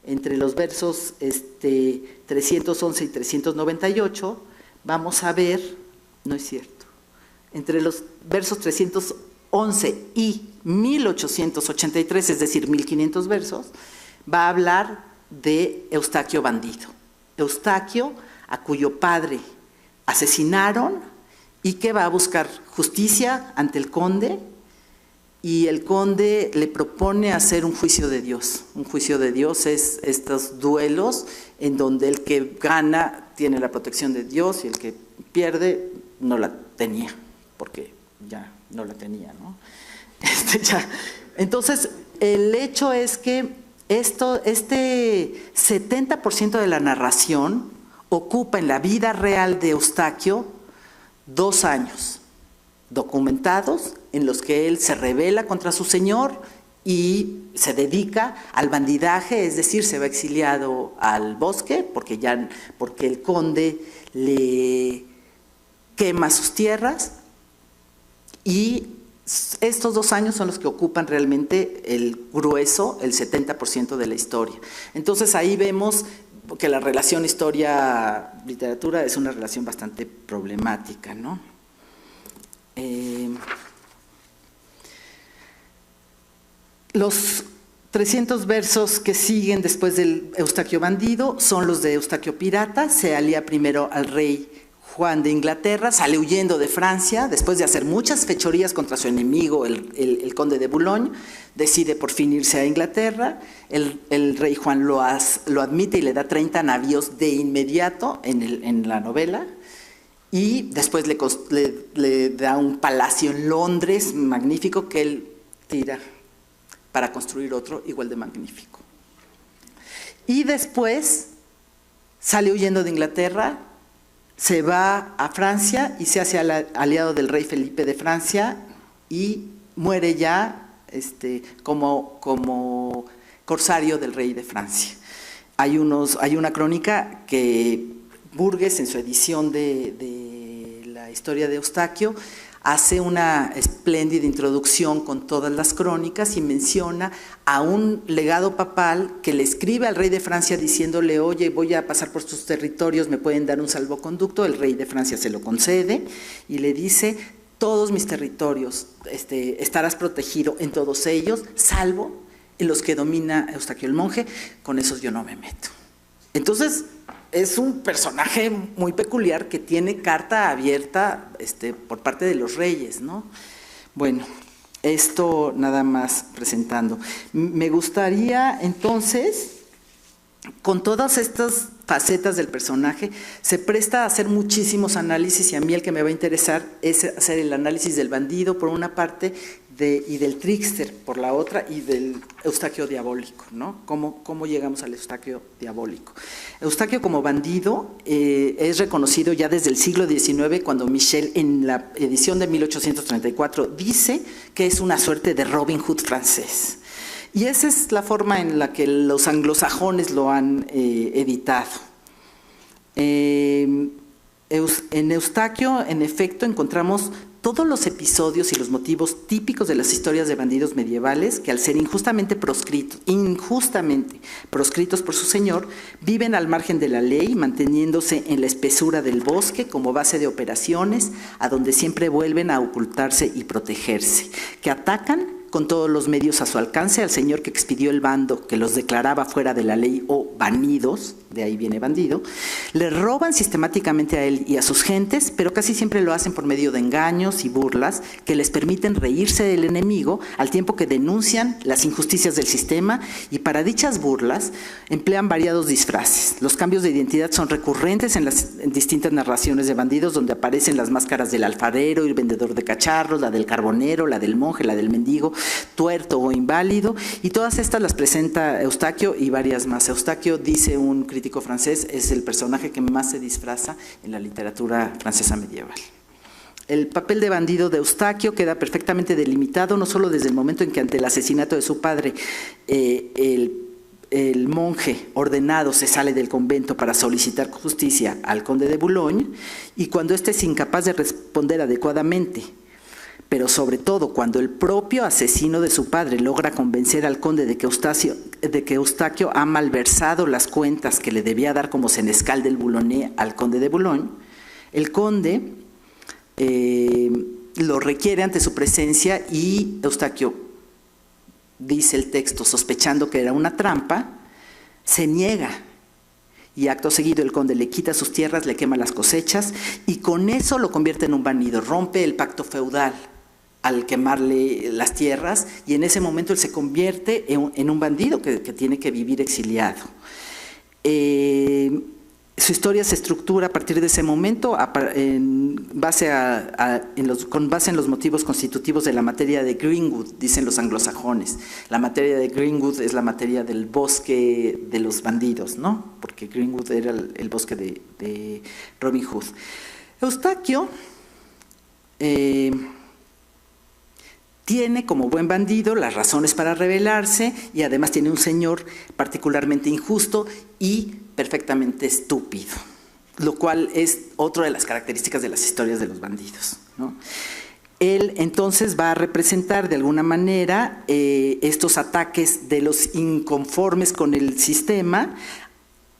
entre los versos 311 y 398, vamos a ver, no es cierto, entre los versos 311 y 1883, es decir, 1500 versos, va a hablar de Eustaquio bandido. Eustaquio, a cuyo padre asesinaron y que va a buscar justicia ante el conde, y el conde le propone hacer un juicio de Dios. Un juicio de Dios es estos duelos en donde el que gana tiene la protección de Dios y el que pierde no la tenía, porque ya no la tenía, ¿no? Entonces, el hecho es que este 70% de la narración ocupa en la vida real de Eustaquio 2 años documentados en los que él se rebela contra su señor y se dedica al bandidaje, es decir, se va exiliado al bosque porque el conde le quema sus tierras, y estos 2 años son los que ocupan realmente el grueso, el 70% de la historia. Entonces ahí vemos que la relación historia-literatura es una relación bastante problemática, ¿no? Los 300 versos que siguen después del Eustaquio bandido son los de Eustaquio pirata. Se alía primero al rey Juan de Inglaterra, sale huyendo de Francia, después de hacer muchas fechorías contra su enemigo, el conde de Boulogne, decide por fin irse a Inglaterra. El rey Juan lo admite y le da 30 navíos de inmediato en la novela, y después le da un palacio en Londres magnífico que él tira para construir otro igual de magnífico. Y después sale huyendo de Inglaterra, se va a Francia y se hace aliado del rey Felipe de Francia y muere ya como corsario del rey de Francia. Hay una crónica que Burgues, en su edición de la historia de Eustaquio, hace una espléndida introducción con todas las crónicas y menciona a un legado papal que le escribe al rey de Francia diciéndole: oye, voy a pasar por tus territorios, ¿me pueden dar un salvoconducto? El rey de Francia se lo concede y le dice: todos mis territorios, estarás protegido en todos ellos, salvo en los que domina Eustaquio el monje, con esos yo no me meto. Entonces, es un personaje muy peculiar que tiene carta abierta por parte de los reyes, ¿no? Bueno, esto nada más presentando. Me gustaría entonces, con todas estas facetas del personaje, se presta a hacer muchísimos análisis, y a mí el que me va a interesar es hacer el análisis del bandido por una parte y del trickster por la otra, y del Eustaquio diabólico, ¿no? ¿Cómo llegamos al Eustaquio diabólico? Eustaquio como bandido es reconocido ya desde el siglo XIX, cuando Michel, en la edición de 1834, dice que es una suerte de Robin Hood francés. Y esa es la forma en la que los anglosajones lo han editado. En Eustaquio, en efecto, encontramos todos los episodios y los motivos típicos de las historias de bandidos medievales que, al ser injustamente proscritos por su señor, viven al margen de la ley, manteniéndose en la espesura del bosque como base de operaciones, a donde siempre vuelven a ocultarse y protegerse, que atacan con todos los medios a su alcance al señor que expidió el bando que los declaraba fuera de la ley o banidos, de ahí viene bandido, le roban sistemáticamente a él y a sus gentes, pero casi siempre lo hacen por medio de engaños y burlas que les permiten reírse del enemigo al tiempo que denuncian las injusticias del sistema, y para dichas burlas emplean variados disfraces. Los cambios de identidad son recurrentes en distintas narraciones de bandidos, donde aparecen las máscaras del alfarero y el vendedor de cacharros, la del carbonero, la del monje, la del mendigo, tuerto o inválido, y todas estas las presenta Eustaquio y varias más. Eustaquio, dice un crítico francés, es el personaje que más se disfraza en la literatura francesa medieval. El papel de bandido de Eustaquio queda perfectamente delimitado, no solo desde el momento en que, ante el asesinato de su padre, el monje ordenado se sale del convento para solicitar justicia al conde de Boulogne, y cuando éste es incapaz de responder adecuadamente pero sobre todo cuando el propio asesino de su padre logra convencer al conde de que Eustaquio ha malversado las cuentas que le debía dar como senescal del Boulonnais al conde de Boulogne, el conde lo requiere ante su presencia y Eustaquio, dice el texto, sospechando que era una trampa, se niega. Y acto seguido el conde le quita sus tierras, le quema las cosechas y con eso lo convierte en un bandido, rompe el pacto feudal al quemarle las tierras y en ese momento él se convierte en un bandido que tiene que vivir exiliado. Su historia se estructura a partir de ese momento con base en los motivos constitutivos de la materia de Greenwood, dicen los anglosajones. La materia de Greenwood es la materia del bosque de los bandidos, ¿no? Porque Greenwood era el bosque de Robin Hood. Eustaquio tiene como buen bandido las razones para rebelarse y además tiene un señor particularmente injusto y perfectamente estúpido, lo cual es otra de las características de las historias de los bandidos, ¿no? Él entonces va a representar de alguna manera estos ataques de los inconformes con el sistema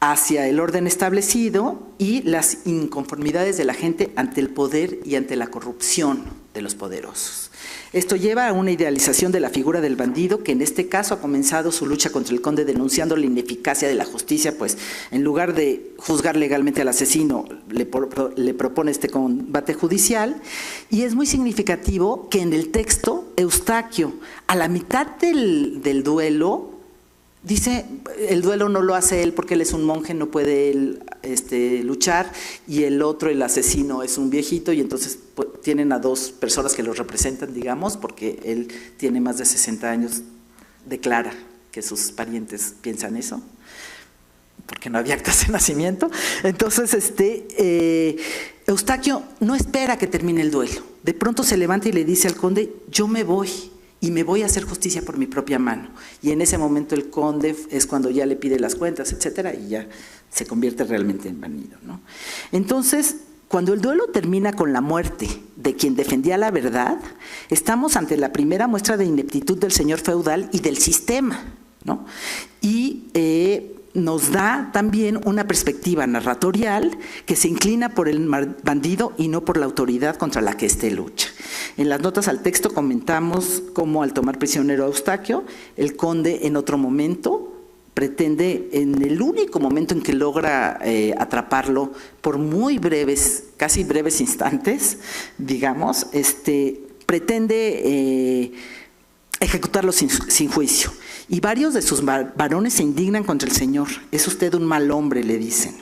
hacia el orden establecido y las inconformidades de la gente ante el poder y ante la corrupción de los poderosos. Esto lleva a una idealización de la figura del bandido, que en este caso ha comenzado su lucha contra el conde denunciando la ineficacia de la justicia, pues en lugar de juzgar legalmente al asesino, le propone este combate judicial. Y es muy significativo que en el texto Eustaquio, a la mitad del duelo, dice, el duelo no lo hace él porque él es un monje, no puede él luchar, y el otro, el asesino, es un viejito, y entonces pues, tienen a dos personas que los representan, digamos, porque él tiene más de 60 años, declara que sus parientes piensan eso, porque no había actas de nacimiento. Entonces, Eustaquio no espera que termine el duelo, de pronto se levanta y le dice al conde, yo me voy, y me voy a hacer justicia por mi propia mano. Y en ese momento el conde es cuando ya le pide las cuentas, etcétera, y ya se convierte realmente en bandido, ¿no? Entonces, cuando el duelo termina con la muerte de quien defendía la verdad, estamos ante la primera muestra de ineptitud del señor feudal y del sistema, ¿no? Y nos da también una perspectiva narratorial que se inclina por el bandido y no por la autoridad contra la que éste lucha. En las notas al texto comentamos cómo al tomar prisionero a Eustaquio, el conde en otro momento pretende, en el único momento en que logra atraparlo por muy breves, casi breves instantes, digamos, pretende ejecutarlo sin juicio. Y varios de sus varones se indignan contra el Señor. Es usted un mal hombre, le dicen.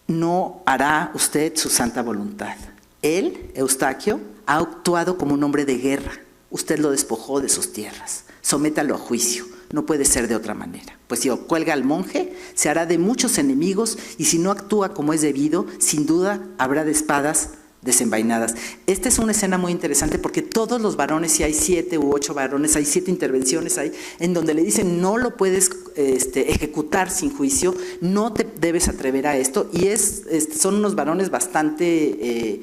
No hará usted su santa voluntad. Él, Eustaquio, ha actuado como un hombre de guerra. Usted lo despojó de sus tierras. Sométalo a juicio. No puede ser de otra manera. Pues si cuelga al monje, se hará de muchos enemigos y si no actúa como es debido, sin duda habrá de espadas desenvainadas. Esta es una escena muy interesante porque todos los varones, si hay 7 u 8 varones, hay 7 intervenciones ahí, en donde le dicen no lo puedes ejecutar sin juicio, no te debes atrever a esto, y son unos varones bastante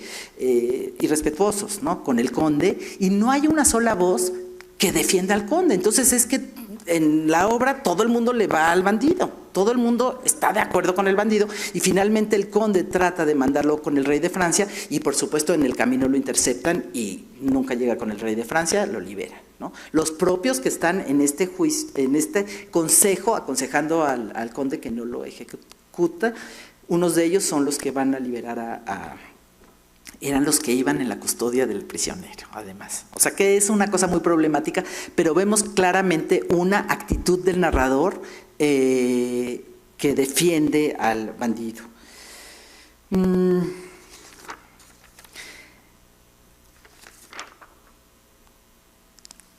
irrespetuosos, ¿no?, con el conde, y no hay una sola voz que defienda al conde. Entonces es que en la obra todo el mundo le va al bandido, todo el mundo está de acuerdo con el bandido, y finalmente el conde trata de mandarlo con el rey de Francia, y por supuesto en el camino lo interceptan y nunca llega con el rey de Francia, lo liberan, ¿no? Los propios que están en este juicio, en este consejo, aconsejando al conde que no lo ejecuta, unos de ellos son los que van a liberar eran los que iban en la custodia del prisionero, además. O sea que es una cosa muy problemática, pero vemos claramente una actitud del narrador que defiende al bandido.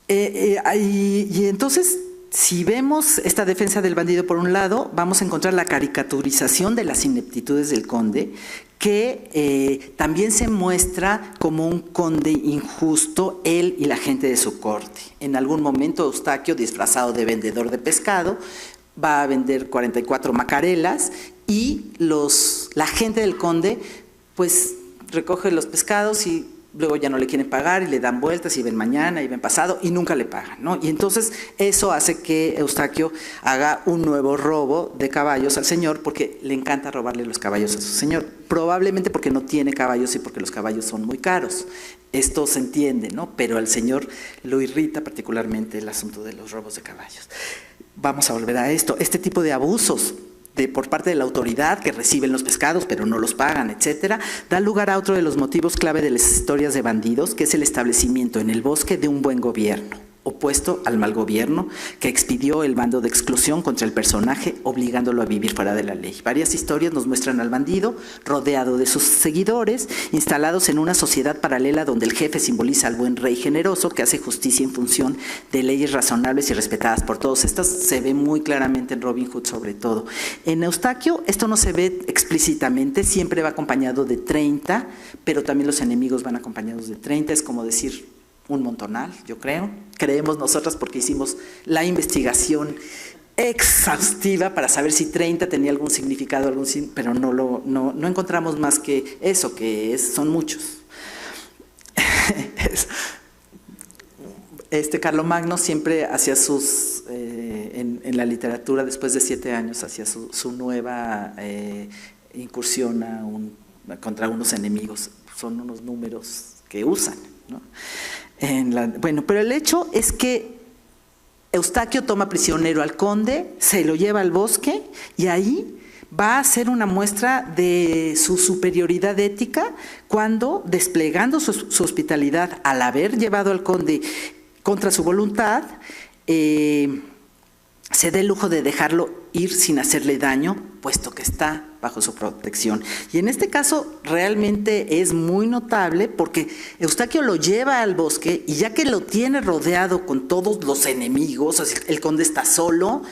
Y entonces, si vemos esta defensa del bandido por un lado, vamos a encontrar la caricaturización de las ineptitudes del conde, que también se muestra como un conde injusto, él y la gente de su corte. En algún momento Eustaquio, disfrazado de vendedor de pescado, va a vender 44 macarelas y la gente del conde pues recoge los pescados y luego ya no le quieren pagar y le dan vueltas y ven mañana y ven pasado y nunca le pagan, ¿no? Y entonces eso hace que Eustaquio haga un nuevo robo de caballos al señor porque le encanta robarle los caballos a su señor, probablemente porque no tiene caballos y porque los caballos son muy caros. Esto se entiende, ¿no? Pero al señor lo irrita particularmente el asunto de los robos de caballos. Vamos a volver a esto. Este tipo de abusos por parte de la autoridad que reciben los pescados pero no los pagan, etcétera, da lugar a otro de los motivos clave de las historias de bandidos, que es el establecimiento en el bosque de un buen gobierno, opuesto al mal gobierno que expidió el bando de exclusión contra el personaje, obligándolo a vivir fuera de la ley. Varias historias nos muestran al bandido rodeado de sus seguidores, instalados en una sociedad paralela donde el jefe simboliza al buen rey generoso que hace justicia en función de leyes razonables y respetadas por todos. Esto se ve muy claramente en Robin Hood sobre todo. En Eustaquio esto no se ve explícitamente, siempre va acompañado de 30, pero también los enemigos van acompañados de 30, es como decir un montonal, yo creo. Creemos nosotras porque hicimos la investigación exhaustiva para saber si 30 tenía algún significado, pero no encontramos más que eso, son muchos. Carlomagno siempre hacía sus, en la literatura, después de 7 años, hacía su nueva incursión contra unos enemigos. Son unos números que usan, ¿no? Bueno, pero el hecho es que Eustaquio toma prisionero al conde, se lo lleva al bosque y ahí va a hacer una muestra de su superioridad ética cuando, desplegando su hospitalidad al haber llevado al conde contra su voluntad, se da el lujo de dejarlo ir sin hacerle daño, puesto que está bajo su protección. Y en este caso realmente es muy notable porque Eustaquio lo lleva al bosque y ya que lo tiene rodeado con todos los enemigos, el conde está solo,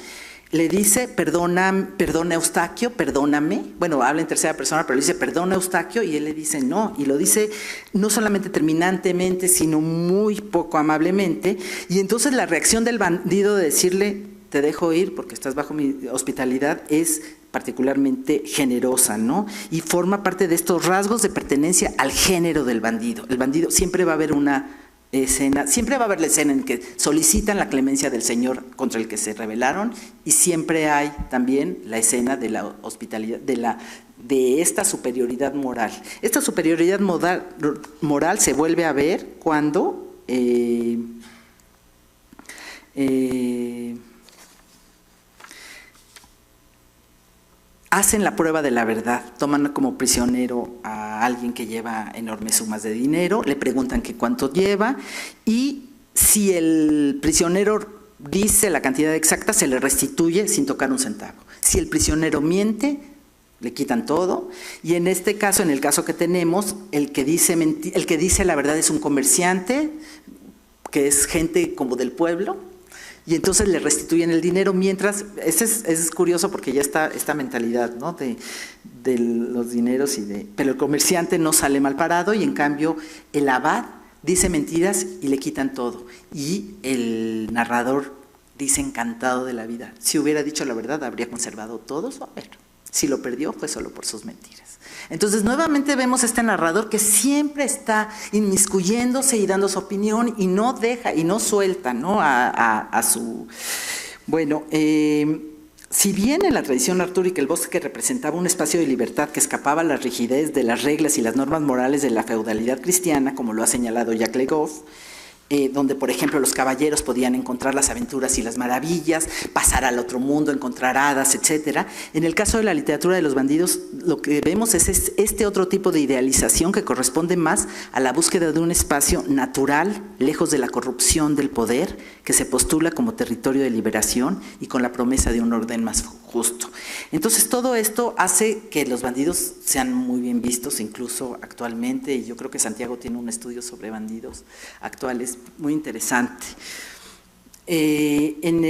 le dice, perdona Eustaquio, perdóname. Bueno, habla en tercera persona, pero le dice, perdona Eustaquio, y él le dice no, y lo dice no solamente terminantemente, sino muy poco amablemente. Y entonces la reacción del bandido de decirle, te dejo ir porque estás bajo mi hospitalidad, es particularmente generosa, ¿no? Y forma parte de estos rasgos de pertenencia al género del bandido. El bandido siempre va a haber una escena, siempre va a haber la escena en que solicitan la clemencia del señor contra el que se rebelaron, y siempre hay también la escena de la hospitalidad, de esta superioridad moral. Esta superioridad moral se vuelve a ver cuando hacen la prueba de la verdad, toman como prisionero a alguien que lleva enormes sumas de dinero, le preguntan que cuánto lleva y si el prisionero dice la cantidad exacta se le restituye sin tocar un centavo. Si el prisionero miente, le quitan todo, y en este caso, en el caso que tenemos, el que dice la verdad es un comerciante, que es gente como del pueblo, y entonces le restituyen el dinero, mientras, es curioso porque ya está esta mentalidad, ¿no? de los dineros, pero el comerciante no sale mal parado, y en cambio el abad dice mentiras y le quitan todo, y el narrador dice encantado de la vida. Si hubiera dicho la verdad, habría conservado todo su haber. Si lo perdió, fue solo por sus mentiras. Entonces, nuevamente vemos este narrador que siempre está inmiscuyéndose y dando su opinión y no deja y no suelta, ¿no? a su... Bueno, si bien en la tradición artúrica el bosque representaba un espacio de libertad que escapaba a la rigidez de las reglas y las normas morales de la feudalidad cristiana, como lo ha señalado Jacques Le Goff, donde, por ejemplo, los caballeros podían encontrar las aventuras y las maravillas, pasar al otro mundo, encontrar hadas, etc. En el caso de la literatura de los bandidos, lo que vemos es este otro tipo de idealización que corresponde más a la búsqueda de un espacio natural, lejos de la corrupción del poder, que se postula como territorio de liberación y con la promesa de un orden más justo. Entonces, todo esto hace que los bandidos sean muy bien vistos, incluso actualmente, y yo creo que Santiago tiene un estudio sobre bandidos actuales muy interesante. En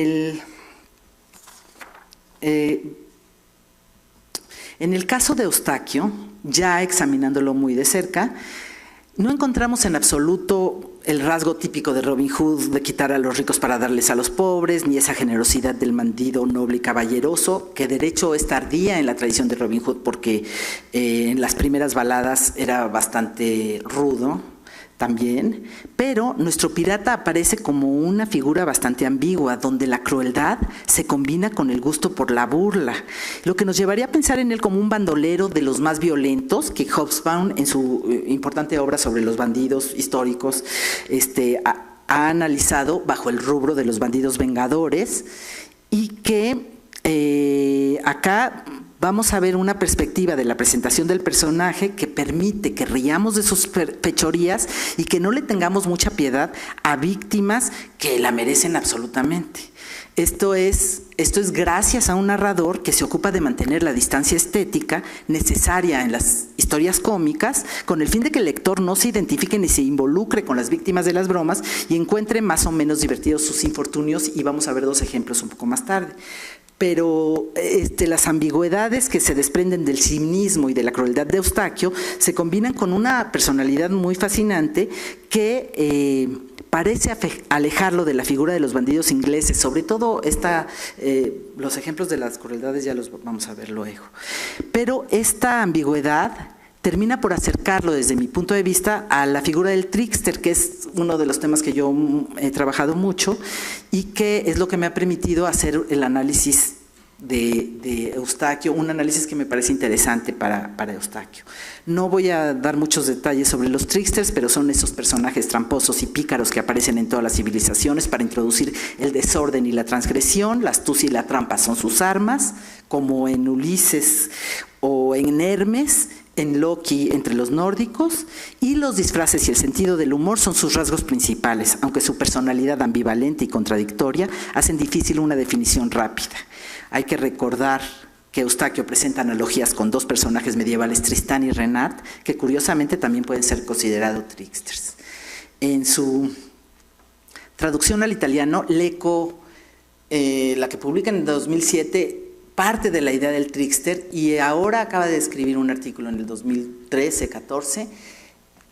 el caso de Eustaquio, ya examinándolo muy de cerca, no encontramos en absoluto el rasgo típico de Robin Hood de quitar a los ricos para darles a los pobres, ni esa generosidad del bandido noble y caballeroso, que de hecho es tardía en la tradición de Robin Hood porque en las primeras baladas era bastante rudo. también, pero nuestro pirata aparece como una figura bastante ambigua, donde la crueldad se combina con el gusto por la burla, lo que nos llevaría a pensar en él como un bandolero de los más violentos, que Hobsbawm, en su importante obra sobre los bandidos históricos, ha analizado bajo el rubro de los bandidos vengadores, y que acá vamos a ver una perspectiva de la presentación del personaje que permite que riamos de sus fechorías y que no le tengamos mucha piedad a víctimas que la merecen absolutamente. Esto es gracias a un narrador que se ocupa de mantener la distancia estética necesaria en las historias cómicas, con el fin de que el lector no se identifique ni se involucre con las víctimas de las bromas y encuentre más o menos divertidos sus infortunios, y vamos a ver 2 ejemplos un poco más tarde. Pero las ambigüedades que se desprenden del cinismo y de la crueldad de Eustaquio se combinan con una personalidad muy fascinante que parece alejarlo de la figura de los bandidos ingleses. Sobre todo los ejemplos de las crueldades ya los vamos a ver luego. Pero esta ambigüedad termina por acercarlo, desde mi punto de vista, a la figura del trickster, que es uno de los temas que yo he trabajado mucho y que es lo que me ha permitido hacer el análisis de Eustaquio, un análisis que me parece interesante para Eustaquio. No voy a dar muchos detalles sobre los tricksters, pero son esos personajes tramposos y pícaros que aparecen en todas las civilizaciones para introducir el desorden y la transgresión. La astucia y la trampa son sus armas, como en Ulises o en Hermes, en Loki entre los nórdicos, y los disfraces y el sentido del humor son sus rasgos principales, aunque su personalidad ambivalente y contradictoria hacen difícil una definición rápida. Hay que recordar que Eustaquio presenta analogías con 2 personajes medievales, Tristán y Renard, que curiosamente también pueden ser considerados tricksters. En su traducción al italiano, Lecco, la que publica en 2007, parte de la idea del trickster, y ahora acaba de escribir un artículo en el 2013-14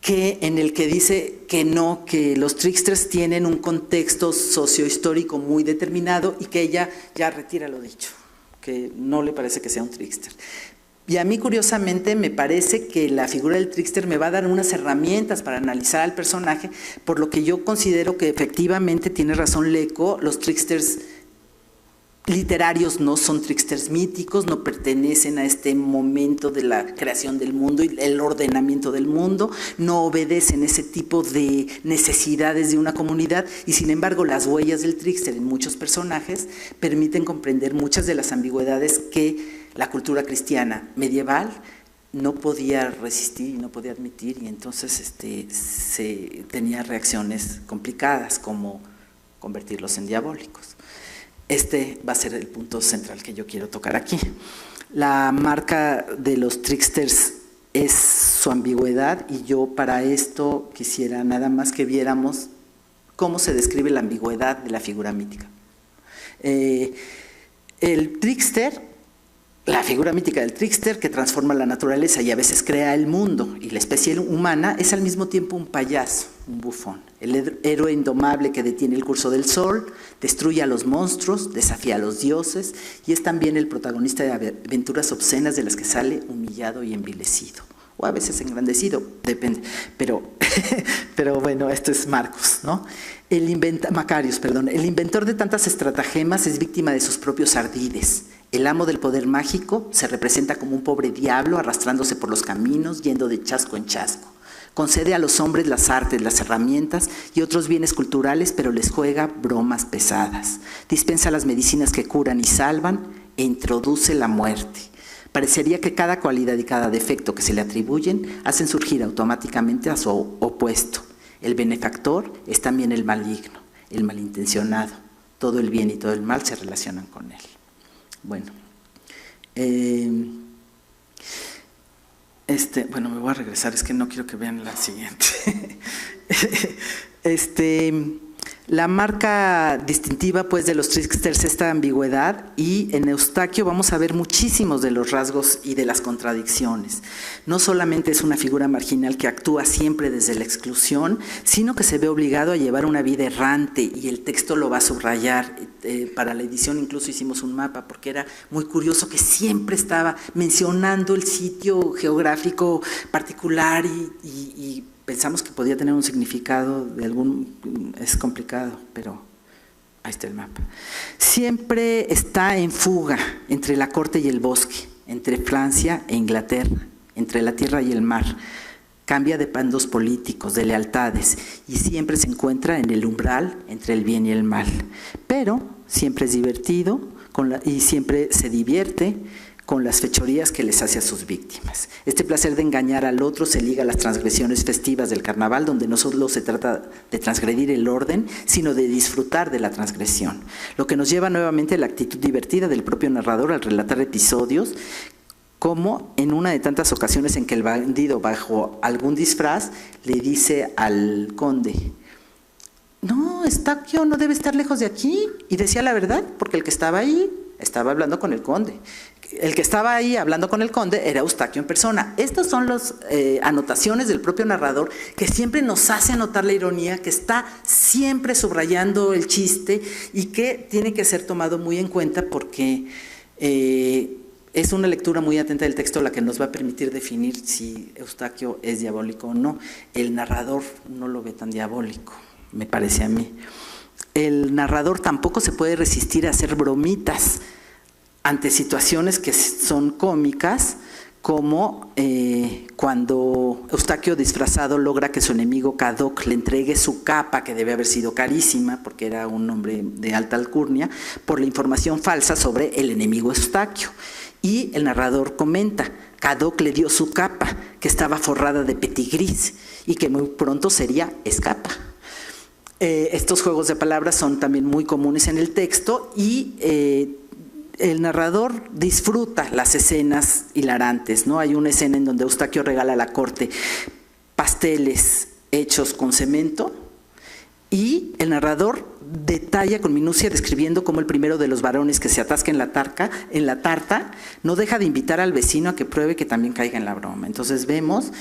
en el que dice que no, que los tricksters tienen un contexto sociohistórico muy determinado y que ella ya retira lo dicho, que no le parece que sea un trickster. Y a mí, curiosamente, me parece que la figura del trickster me va a dar unas herramientas para analizar al personaje, por lo que yo considero que efectivamente tiene razón Lecco, los tricksters literarios no son tricksters míticos, no pertenecen a este momento de la creación del mundo y el ordenamiento del mundo, no obedecen ese tipo de necesidades de una comunidad, y sin embargo las huellas del trickster en muchos personajes permiten comprender muchas de las ambigüedades que la cultura cristiana medieval no podía resistir y no podía admitir, y entonces se tenía reacciones complicadas como convertirlos en diabólicos. Este va a ser el punto central que yo quiero tocar aquí. La marca de los tricksters es su ambigüedad, y yo para esto quisiera nada más que viéramos cómo se describe la ambigüedad de la figura mítica. El trickster, la figura mítica del trickster, que transforma la naturaleza y a veces crea el mundo y la especie humana, es al mismo tiempo un payaso, un bufón, el héroe indomable que detiene el curso del sol, destruye a los monstruos, desafía a los dioses, y es también el protagonista de aventuras obscenas de las que sale humillado y envilecido, o a veces engrandecido, depende, pero bueno, esto es Marcos, ¿no? Macarius, perdón. El inventor de tantas estratagemas es víctima de sus propios ardides. El amo del poder mágico se representa como un pobre diablo arrastrándose por los caminos, yendo de chasco en chasco. Concede a los hombres las artes, las herramientas y otros bienes culturales, pero les juega bromas pesadas. Dispensa las medicinas que curan y salvan e introduce la muerte. Parecería que cada cualidad y cada defecto que se le atribuyen hacen surgir automáticamente a su opuesto. El benefactor es también el maligno, el malintencionado. Todo el bien y todo el mal se relacionan con él. Bueno, bueno, me voy a regresar, es que no quiero que vean la siguiente. La marca distintiva pues de los tricksters es esta ambigüedad, y en Eustaquio vamos a ver muchísimos de los rasgos y de las contradicciones. No solamente es una figura marginal que actúa siempre desde la exclusión, sino que se ve obligado a llevar una vida errante, y el texto lo va a subrayar. Para la edición incluso hicimos un mapa, porque era muy curioso que siempre estaba mencionando el sitio geográfico particular y pensamos que podía tener un significado de algún, es complicado, pero ahí está el mapa. Siempre está en fuga entre la corte y el bosque, entre Francia e Inglaterra, entre la tierra y el mar. Cambia de bandos políticos, de lealtades, y siempre se encuentra en el umbral entre el bien y el mal. Pero siempre es divertido y siempre se divierte con las fechorías que les hace a sus víctimas. Este placer de engañar al otro se liga a las transgresiones festivas del carnaval, donde no solo se trata de transgredir el orden, sino de disfrutar de la transgresión. Lo que nos lleva nuevamente a la actitud divertida del propio narrador al relatar episodios, como en una de tantas ocasiones en que el bandido, bajo algún disfraz, le dice al conde: no, Eustaquio no debe estar lejos de aquí. Y decía la verdad, porque el que estaba ahí estaba hablando con el conde. El que estaba ahí hablando con el conde era Eustaquio en persona. Estas son las anotaciones del propio narrador, que siempre nos hace notar la ironía, que está siempre subrayando el chiste y que tiene que ser tomado muy en cuenta porque es una lectura muy atenta del texto la que nos va a permitir definir si Eustaquio es diabólico o no. El narrador no lo ve tan diabólico, me parece a mí. El narrador tampoco se puede resistir a hacer bromitas ante situaciones que son cómicas, como cuando Eustaquio disfrazado logra que su enemigo Cadoc le entregue su capa, que debe haber sido carísima porque era un hombre de alta alcurnia, por la información falsa sobre el enemigo Eustaquio. Y el narrador comenta: Cadoc le dio su capa, que estaba forrada de petigris y que muy pronto sería escapa. Estos juegos de palabras son también muy comunes en el texto y el narrador disfruta las escenas hilarantes, ¿no? Hay una escena en donde Eustaquio regala a la corte pasteles hechos con cemento y el narrador detalla con minucia describiendo cómo el primero de los varones que se atasca en la tarta no deja de invitar al vecino a que pruebe, que también caiga en la broma. Entonces vemos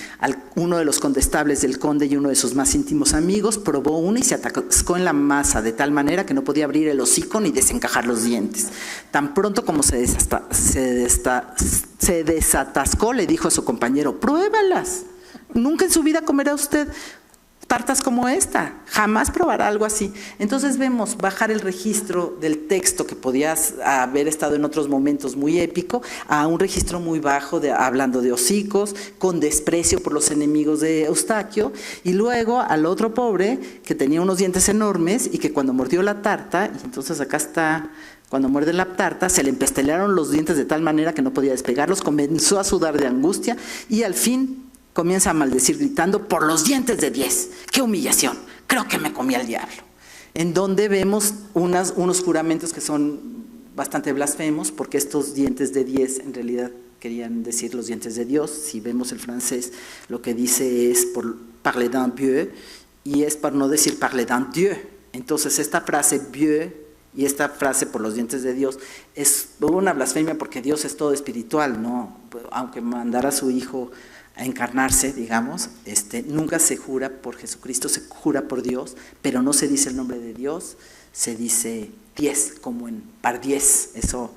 uno de los condestables del conde y uno de sus más íntimos amigos probó una y se atascó en la masa de tal manera que no podía abrir el hocico ni desencajar los dientes. Tan pronto como se desatascó, le dijo a su compañero: pruébalas, nunca en su vida comerá usted tartas como esta, jamás probará algo así. Entonces vemos bajar el registro del texto, que podía haber estado en otros momentos muy épico, a un registro muy bajo, hablando de hocicos, con desprecio por los enemigos de Eustaquio, y luego al otro pobre que tenía unos dientes enormes y que cuando mordió la tarta, y entonces acá está, cuando muerde la tarta, se le empestelearon los dientes de tal manera que no podía despegarlos, comenzó a sudar de angustia y al fin comienza a maldecir gritando: por los dientes de 10, ¡qué humillación! Creo que me comí al diablo. En donde vemos unos juramentos que son bastante blasfemos, porque estos dientes de 10 en realidad querían decir los dientes de Dios. Si vemos el francés, lo que dice es por parler d'un Dieu, y es para no decir parler d'un Dieu. Entonces esta frase Dieu y esta frase por los dientes de Dios es una blasfemia, porque Dios es todo espiritual, ¿no? Aunque mandara a su hijo a encarnarse, digamos, nunca se jura por Jesucristo, se jura por Dios, pero no se dice el nombre de Dios, se dice 10, como en par 10. Eso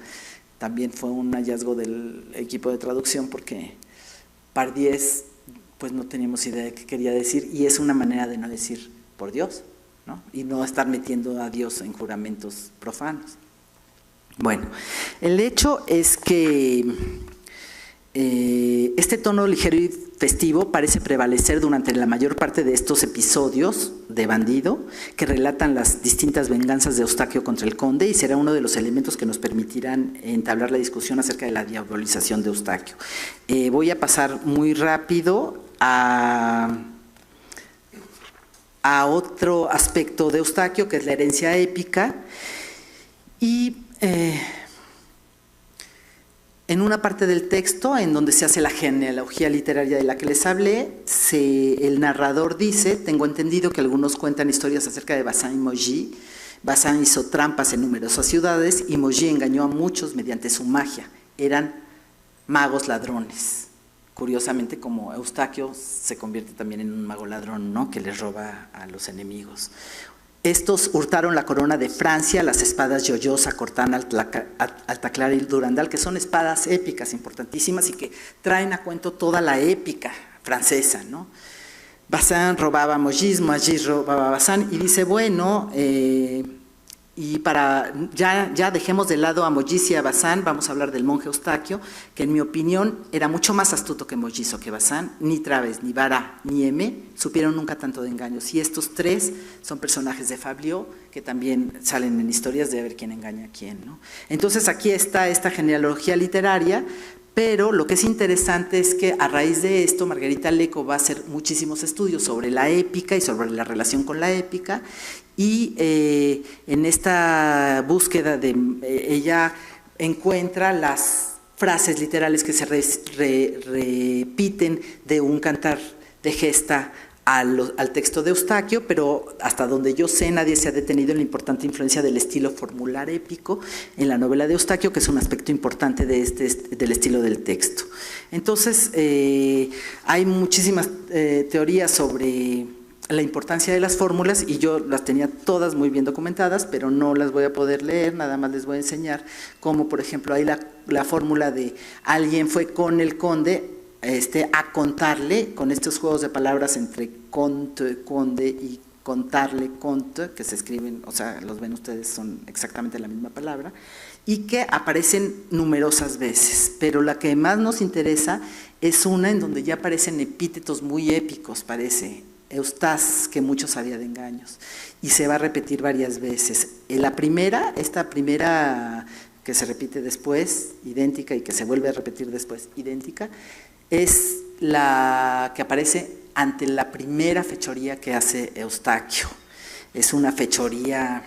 también fue un hallazgo del equipo de traducción, porque par 10, pues no teníamos idea de qué quería decir, y es una manera de no decir por Dios, ¿no? Y no estar metiendo a Dios en juramentos profanos. Bueno, el hecho es que este tono ligero y festivo parece prevalecer durante la mayor parte de estos episodios de bandido que relatan las distintas venganzas de Eustaquio contra el conde, y será uno de los elementos que nos permitirán entablar la discusión acerca de la diabolización de Eustaquio. Voy a pasar muy rápido a otro aspecto de Eustaquio, que es la herencia épica, y en una parte del texto, en donde se hace la genealogía literaria de la que les hablé, el narrador dice: tengo entendido que algunos cuentan historias acerca de Bazin y Mogis. Bazin hizo trampas en numerosas ciudades y Mogis engañó a muchos mediante su magia. Eran magos ladrones. Curiosamente, como Eustaquio se convierte también en un mago ladrón, ¿no?, que les roba a los enemigos. Estos hurtaron la corona de Francia, las espadas Joyosa, Cortana, Altaclara y Durandal, que son espadas épicas importantísimas y que traen a cuento toda la épica francesa, ¿no? Bazin robaba a Mogis robaba a Bazin, y dice, bueno, y ya dejemos de lado a Mogis y a Bazin, vamos a hablar del monje Eustaquio, que en mi opinión era mucho más astuto que Mogis o que Bazin. Ni Traves, ni Vara, ni M supieron nunca tanto de engaños, y estos tres son personajes de Fabliaux que también salen en historias de ver quién engaña a quién, ¿no? Entonces aquí está esta genealogía literaria, pero lo que es interesante es que a raíz de esto Margarita Lecco va a hacer muchísimos estudios sobre la épica y sobre la relación con la épica, y en esta búsqueda ella encuentra las frases literales que se repiten de un cantar de gesta al texto de Eustaquio, pero hasta donde yo sé nadie se ha detenido en la importante influencia del estilo formular épico en la novela de Eustaquio, que es un aspecto importante del estilo del texto. Entonces hay muchísimas teorías sobre la importancia de las fórmulas, y yo las tenía todas muy bien documentadas, pero no las voy a poder leer, nada más les voy a enseñar cómo, por ejemplo, hay la fórmula de alguien fue con el conde a contarle, con estos juegos de palabras entre conte, conde y contarle, conte, que se escriben, o sea, los ven ustedes, son exactamente la misma palabra, y que aparecen numerosas veces, pero la que más nos interesa es una en donde ya aparecen epítetos muy épicos, parece Eustace, que mucho sabía de engaños, y se va a repetir varias veces. Esta primera que se repite después, idéntica, y que se vuelve a repetir después, idéntica, es la que aparece ante la primera fechoría que hace Eustaquio. Es una fechoría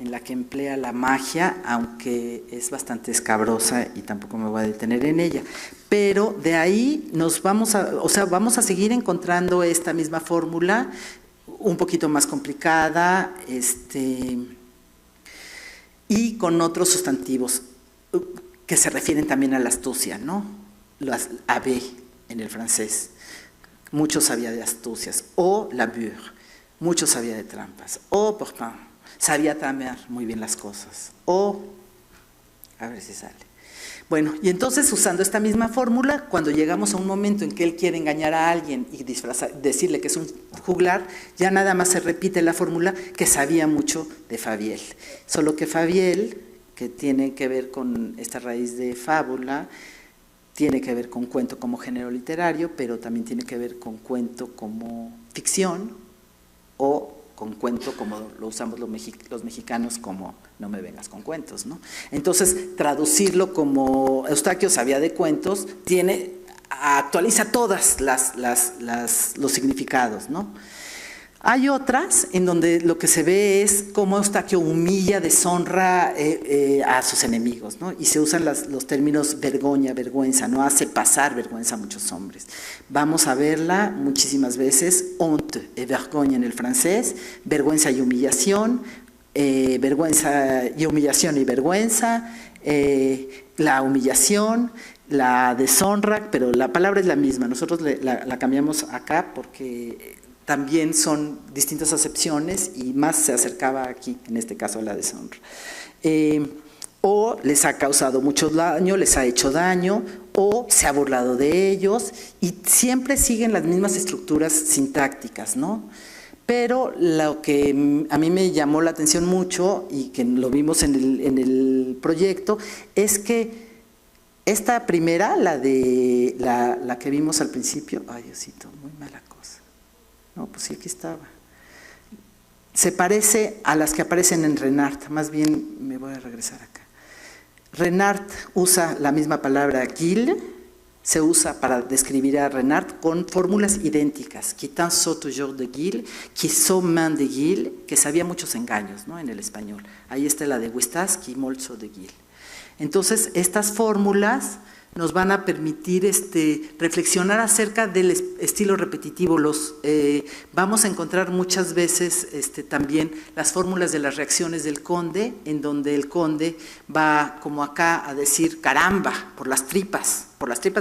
en la que emplea la magia, aunque es bastante escabrosa y tampoco me voy a detener en ella. Pero de ahí vamos a seguir encontrando esta misma fórmula, un poquito más complicada, y con otros sustantivos que se refieren también a la astucia, ¿no? Las AB en el francés, mucho sabía de astucias, o la beurre, mucho sabía de trampas, o Pourpin, sabía tramar muy bien las cosas, o, a ver si sale. Bueno, y entonces usando esta misma fórmula, cuando llegamos a un momento en que él quiere engañar a alguien y decirle que es un juglar, ya nada más se repite la fórmula que sabía mucho de Fabiel. Solo que Fabiel, que tiene que ver con esta raíz de fábula, tiene que ver con cuento como género literario, pero también tiene que ver con cuento como ficción, o con cuento como lo usamos los mexicanos, como no me vengas con cuentos, ¿no? Entonces, traducirlo como Eustaquio sabía de cuentos, actualiza todas los significados, ¿no? Hay otras en donde lo que se ve es cómo Eustaquio humilla, deshonra a sus enemigos, ¿no? Y se usan los términos vergoña, vergüenza, no hace pasar vergüenza a muchos hombres. Vamos a verla muchísimas veces, honte et vergogne en el francés, vergüenza y humillación, vergüenza y humillación y vergüenza, la humillación, la deshonra, pero la palabra es la misma, nosotros la cambiamos acá porque también son distintas acepciones y más se acercaba aquí, en este caso a la deshonra. O les ha causado mucho daño, les ha hecho daño, o se ha burlado de ellos, y siempre siguen las mismas estructuras sintácticas, ¿no? Pero lo que a mí me llamó la atención mucho, y que lo vimos en el proyecto, es que esta primera, la que vimos al principio, ay Diosito, muy mala cosa. No, pues sí, aquí estaba. Se parece a las que aparecen en Renart, más bien me voy a regresar acá. Renart usa la misma palabra guil, se usa para describir a Renart con fórmulas idénticas. Qui t'en saut toujours de guil, qui sont main de guil, que sabía muchos engaños, ¿no? En el español. Ahí está la de Huestas, qui molso de guil. Entonces, estas fórmulas nos van a permitir reflexionar acerca del estilo repetitivo. Vamos a encontrar muchas veces también las fórmulas de las reacciones del conde, en donde el conde va, como acá, a decir caramba, por las tripas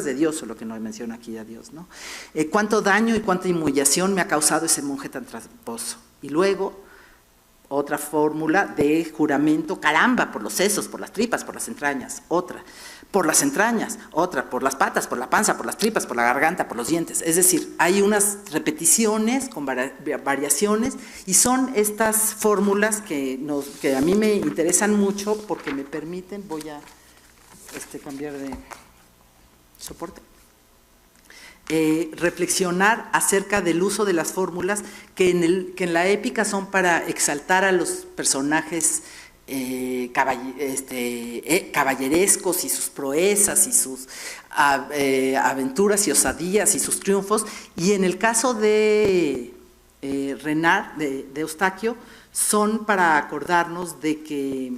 de Dios, o lo que nos menciona aquí a Dios, ¿no? Cuánto daño y cuánta humillación me ha causado ese monje tan tramposo. Y luego, otra fórmula de juramento, caramba, por los sesos, por las tripas, por las entrañas, otra, por las entrañas, otra, por las patas, por la panza, por las tripas, por la garganta, por los dientes. Es decir, hay unas repeticiones con variaciones y son estas fórmulas que a mí me interesan mucho porque me permiten, voy a cambiar de soporte, reflexionar acerca del uso de las fórmulas que en la épica son para exaltar a los personajes caballerescos y sus proezas y sus aventuras y osadías y sus triunfos, y en el caso de Renard, de Eustaquio, son para acordarnos de que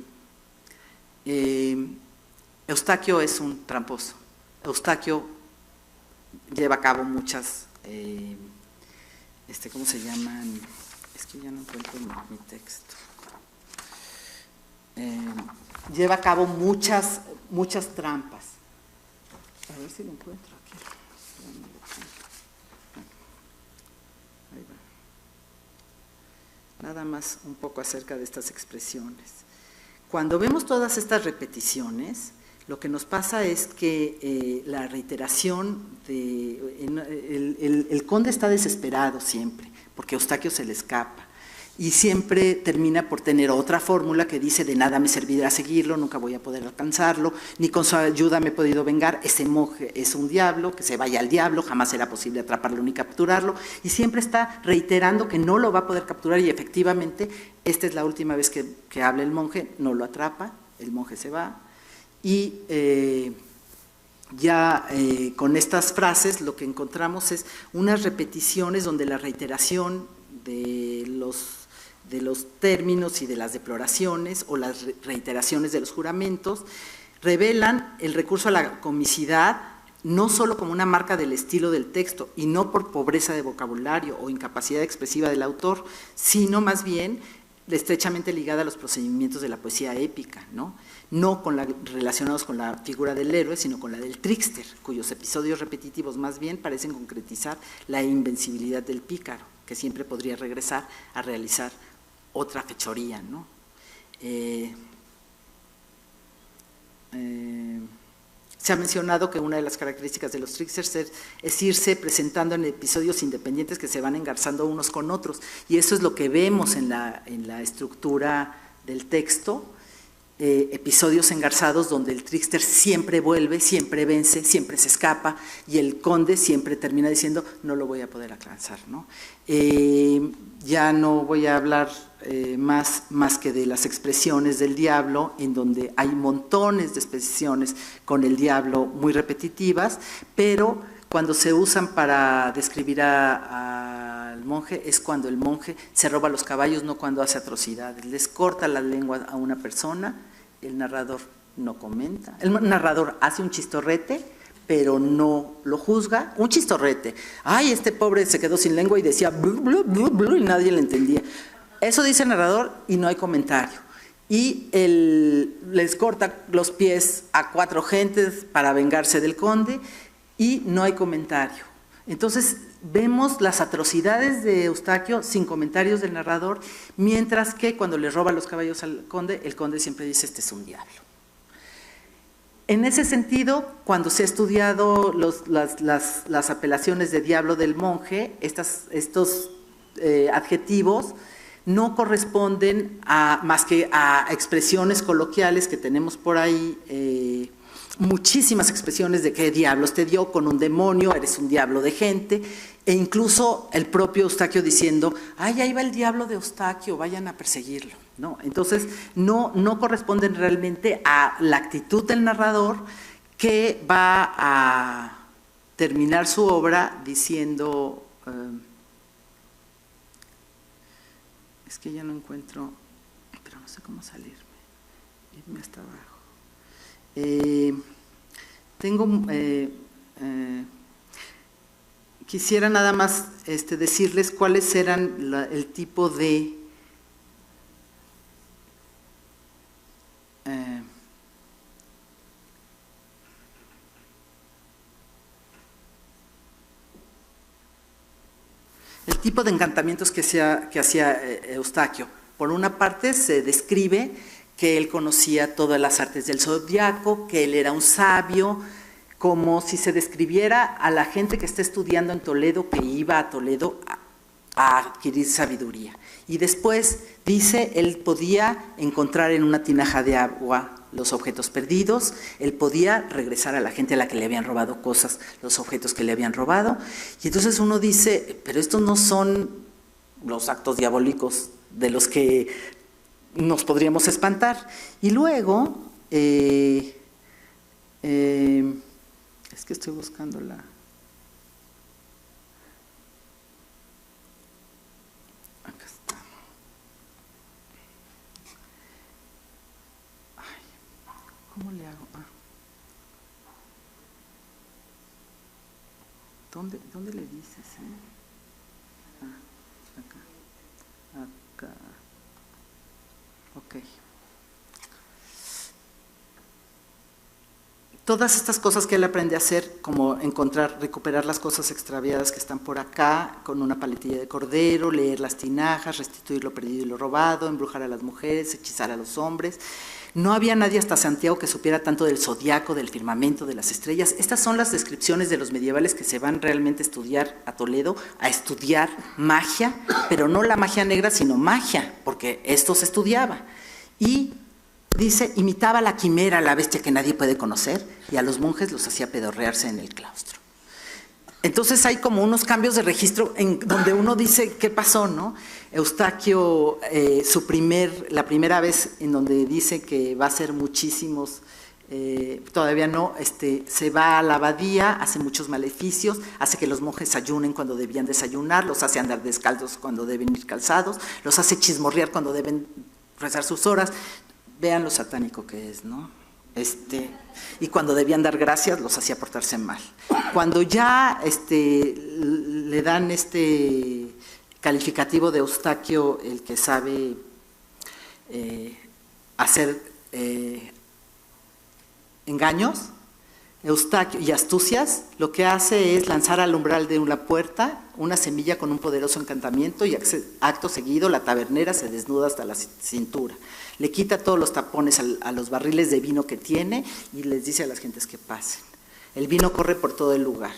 Eustaquio es un tramposo. Eustaquio lleva a cabo muchas, ¿cómo se llaman? Es que ya no encuentro mi texto. Lleva a cabo muchas trampas. A ver si lo encuentro aquí. Ahí va. Nada más un poco acerca de estas expresiones. Cuando vemos todas estas repeticiones, lo que nos pasa es que la reiteración, el conde está desesperado siempre, porque Eustaquio se le escapa, y siempre termina por tener otra fórmula que dice: de nada me servirá seguirlo, nunca voy a poder alcanzarlo, ni con su ayuda me he podido vengar, ese monje es un diablo, que se vaya al diablo, jamás será posible atraparlo ni capturarlo, y siempre está reiterando que no lo va a poder capturar, y efectivamente, esta es la última vez que habla el monje, no lo atrapa, el monje se va. Y con estas frases lo que encontramos es unas repeticiones donde la reiteración de los términos y de las deploraciones o las reiteraciones de los juramentos revelan el recurso a la comicidad no solo como una marca del estilo del texto y no por pobreza de vocabulario o incapacidad expresiva del autor, sino más bien estrechamente ligada a los procedimientos de la poesía épica, no relacionados con la figura del héroe, sino con la del trickster, cuyos episodios repetitivos más bien parecen concretizar la invencibilidad del pícaro, que siempre podría regresar a realizar otra fechoría, ¿no? Se ha mencionado que una de las características de los tricksters es irse presentando en episodios independientes que se van engarzando unos con otros, y eso es lo que vemos en la estructura del texto, episodios engarzados donde el trickster siempre vuelve, siempre vence, siempre se escapa, y el conde siempre termina diciendo: no lo voy a poder alcanzar, ¿no? Ya no voy a hablar más que de las expresiones del diablo, en donde hay montones de expresiones con el diablo muy repetitivas, pero cuando se usan para describir al monje es cuando el monje se roba los caballos, no cuando hace atrocidades. Les corta la lengua a una persona, el narrador no comenta, el narrador hace un chistorrete, pero no lo juzga, un chistorrete. Ay, este pobre se quedó sin lengua y decía blu, blu, blu, blu, y nadie le entendía. Eso dice el narrador y no hay comentario. Y les corta los pies a 4 gentes para vengarse del conde y no hay comentario. Entonces vemos las atrocidades de Eustaquio sin comentarios del narrador, mientras que cuando le roba los caballos al conde, el conde siempre dice: este es un diablo. En ese sentido, cuando se ha estudiado las apelaciones de diablo del monje, estos adjetivos no corresponden más que a expresiones coloquiales que tenemos por ahí, muchísimas expresiones de qué diablos te dio con un demonio, eres un diablo de gente, e incluso el propio Eustaquio diciendo: ay, ahí va el diablo de Eustaquio, vayan a perseguirlo, ¿no? Entonces no corresponden realmente a la actitud del narrador, que va a terminar su obra diciendo, es que ya no encuentro, pero no sé cómo salirme, irme hasta abajo. Quisiera nada más decirles cuáles eran el tipo de encantamientos que hacía Eustaquio. Por una parte se describe que él conocía todas las artes del zodiaco, que él era un sabio, como si se describiera a la gente que está estudiando en Toledo, que iba a Toledo a adquirir sabiduría. Y después dice, él podía encontrar en una tinaja de agua los objetos perdidos, él podía regresar a la gente a la que le habían robado cosas, los objetos que le habían robado, y entonces uno dice, pero estos no son los actos diabólicos de los que nos podríamos espantar. Y luego, es que estoy buscando la... Acá está. Ay, ¿cómo le hago? ¿Dónde le dices? Acá. Ok. Todas estas cosas que él aprende a hacer, como recuperar las cosas extraviadas que están por acá, con una paletilla de cordero, leer las tinajas, restituir lo perdido y lo robado, embrujar a las mujeres, hechizar a los hombres. No había nadie hasta Santiago que supiera tanto del zodiaco, del firmamento, de las estrellas. Estas son las descripciones de los medievales que se van realmente a estudiar a Toledo, a estudiar magia, pero no la magia negra, sino magia, porque esto se estudiaba. Y dice, imitaba la quimera, la bestia que nadie puede conocer, y a los monjes los hacía pedorrearse en el claustro. Entonces hay como unos cambios de registro en donde uno dice, ¿qué pasó, no? Eustaquio, la primera vez en donde dice que va a ser muchísimos, todavía no, se va a la abadía, hace muchos maleficios, hace que los monjes ayunen cuando debían desayunar, los hace andar descalzos cuando deben ir calzados, los hace chismorrear cuando deben rezar sus horas. Vean lo satánico que es, ¿no? Y cuando debían dar gracias, los hacía portarse mal. Cuando ya le dan calificativo de Eustaquio, el que sabe hacer engaños, Eustaquio y astucias, lo que hace es lanzar al umbral de una puerta una semilla con un poderoso encantamiento y acto seguido la tabernera se desnuda hasta la cintura. Le quita todos los tapones a los barriles de vino que tiene y les dice a las gentes que pasen. El vino corre por todo el lugar.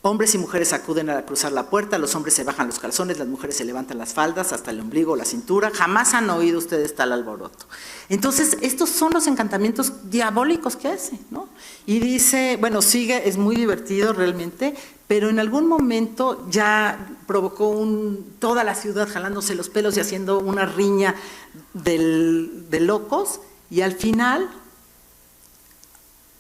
Hombres y mujeres acuden a cruzar la puerta, los hombres se bajan los calzones, las mujeres se levantan las faldas hasta el ombligo o la cintura. Jamás han oído ustedes tal alboroto. Entonces, estos son los encantamientos diabólicos que hace, ¿no? Y dice, bueno, sigue, es muy divertido realmente, pero en algún momento ya provocó toda la ciudad jalándose los pelos y haciendo una riña de locos, y al final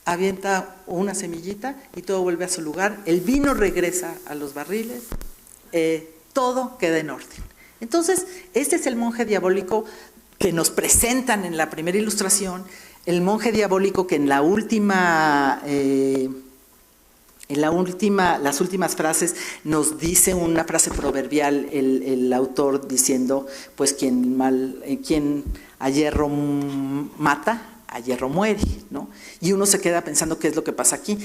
avienta una semillita y todo vuelve a su lugar, el vino regresa a los barriles, todo queda en orden. Entonces, este es el monje diabólico que nos presentan en la primera ilustración, el monje diabólico que en las últimas frases nos dice una frase proverbial el autor diciendo, pues quien a hierro mata, a hierro muere, ¿no? Y uno se queda pensando qué es lo que pasa aquí.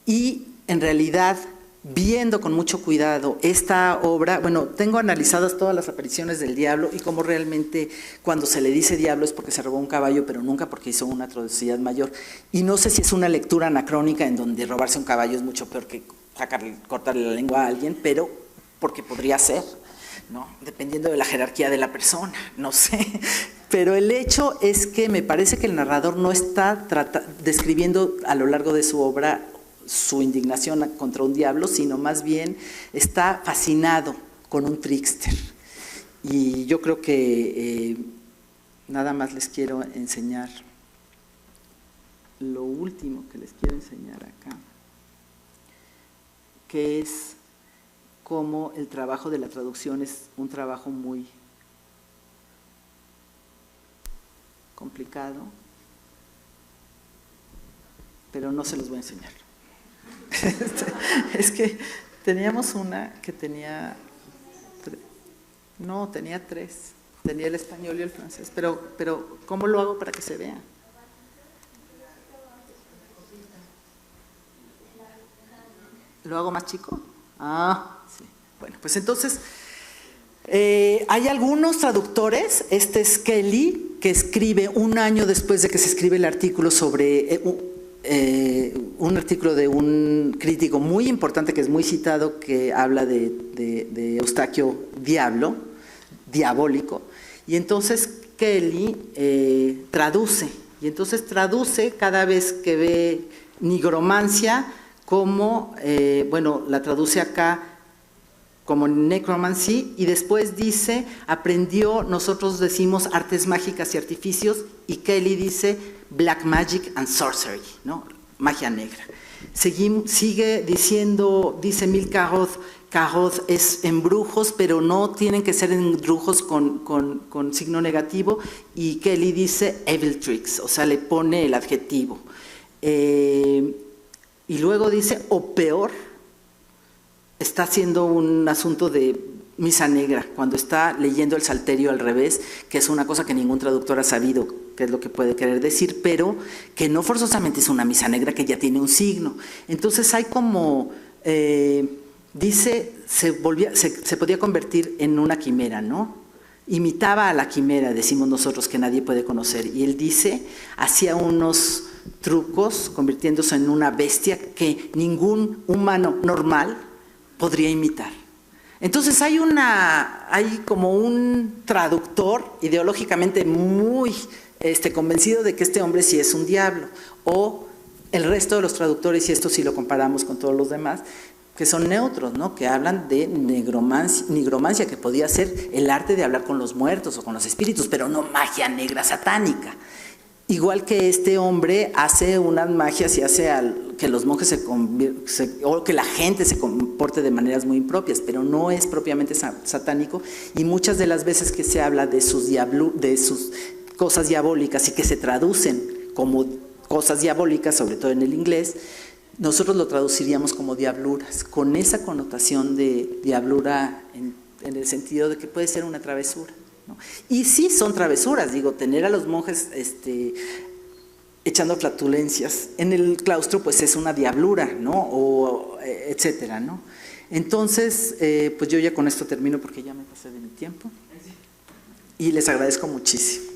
Y en realidad, viendo con mucho cuidado esta obra, bueno, tengo analizadas todas las apariciones del diablo y cómo realmente cuando se le dice diablo es porque se robó un caballo, pero nunca porque hizo una atrocidad mayor. Y no sé si es una lectura anacrónica en donde robarse un caballo es mucho peor que cortarle la lengua a alguien, pero porque podría ser, ¿no? Dependiendo de la jerarquía de la persona, no sé. Pero el hecho es que me parece que el narrador no está describiendo a lo largo de su obra su indignación contra un diablo, sino más bien está fascinado con un trickster. Y yo creo que nada más les quiero enseñar lo último que les quiero enseñar acá, que es cómo el trabajo de la traducción es un trabajo muy complicado, pero no se los voy a enseñar. Es que teníamos una que tenía tres, tenía el español y el francés, pero ¿cómo lo hago para que se vea? ¿Lo hago más chico? Ah, sí. Bueno, pues entonces Hay algunos traductores, este es Kelly, que escribe un año después de que se escribe el artículo sobre un artículo de un crítico muy importante que es muy citado, que habla de Eustaquio diabólico, y entonces Kelly traduce, y entonces traduce cada vez que ve nigromancia como, bueno, la traduce acá como necromancy, y después dice, aprendió, nosotros decimos artes mágicas y artificios, y Kelly dice black magic and sorcery, ¿no? Magia negra. Sigue diciendo, dice Emile Caroth es embrujos, pero no tienen que ser embrujos con signo negativo, y Kelly dice evil tricks, o sea, le pone el adjetivo. Y luego dice, o peor, está haciendo un asunto de misa negra, cuando está leyendo el Salterio al revés, que es una cosa que ningún traductor ha sabido qué es lo que puede querer decir, pero que no forzosamente es una misa negra que ya tiene un signo. Entonces hay como, dice, se podía convertir en una quimera, ¿no? Imitaba a la quimera, decimos nosotros, que nadie puede conocer, y él dice, hacía unos trucos convirtiéndose en una bestia que ningún humano normal podría imitar. Entonces hay como un traductor ideológicamente muy convencido de que este hombre sí es un diablo, o el resto de los traductores, y esto sí lo comparamos con todos los demás, que son neutros, ¿no? Que hablan de nigromancia, que podía ser el arte de hablar con los muertos o con los espíritus, pero no magia negra satánica. Igual que este hombre hace unas magias y hace que los monjes o que la gente se comporte de maneras muy impropias, pero no es propiamente satánico, y muchas de las veces que se habla de sus cosas diabólicas y que se traducen como cosas diabólicas, sobre todo en el inglés, nosotros lo traduciríamos como diabluras, con esa connotación de diablura en el sentido de que puede ser una travesura, ¿no? Y sí son travesuras, digo, tener a los monjes echando flatulencias en el claustro, pues es una diablura, ¿no? O etcétera, ¿no? Entonces, pues yo ya con esto termino porque ya me pasé de mi tiempo y les agradezco muchísimo.